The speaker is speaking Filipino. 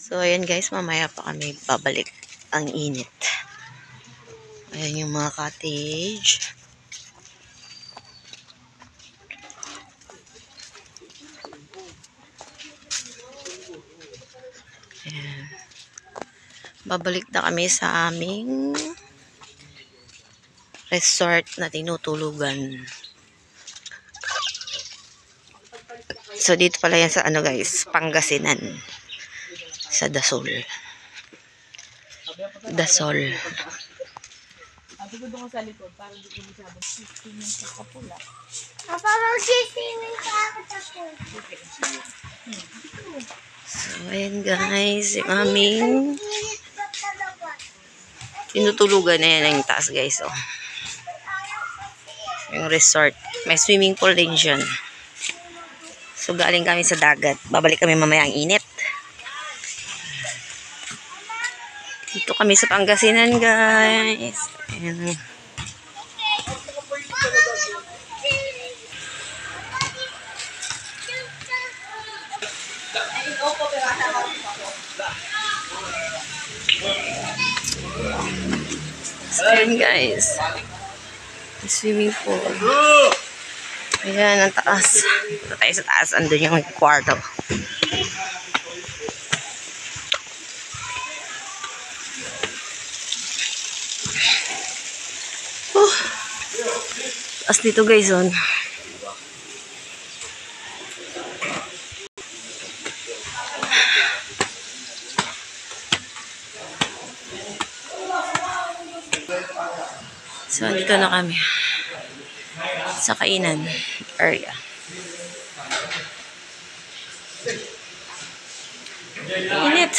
So, ayan guys, mamaya pa kami babalik. Ang init. Ayan yung mga cottage. Ayan. Babalik na kami sa aming resort na tinutulugan. So, dito pala yan sa ano guys, Pangasinan. Sa Dasol. Dasol. Sabi ko doon sa likod, para di ko masyadong sisingin sa kapula. Parang sisingin sa kapula. So, ayan guys, yung aming tinutulugan na yan yung taas guys. Oh. Yung resort. May swimming pool din dyan. So, galing kami sa dagat. Babalik kami mamaya ang init. Dito kami sa Pangasinan, guys. Ayan. So, ayan, guys. Swimming pool. Ayan, ang taas. Dito tayo sa taas. Andun yung kwarto. Taas dito guys, on. So, dito na kami. Sa kainan area. Init.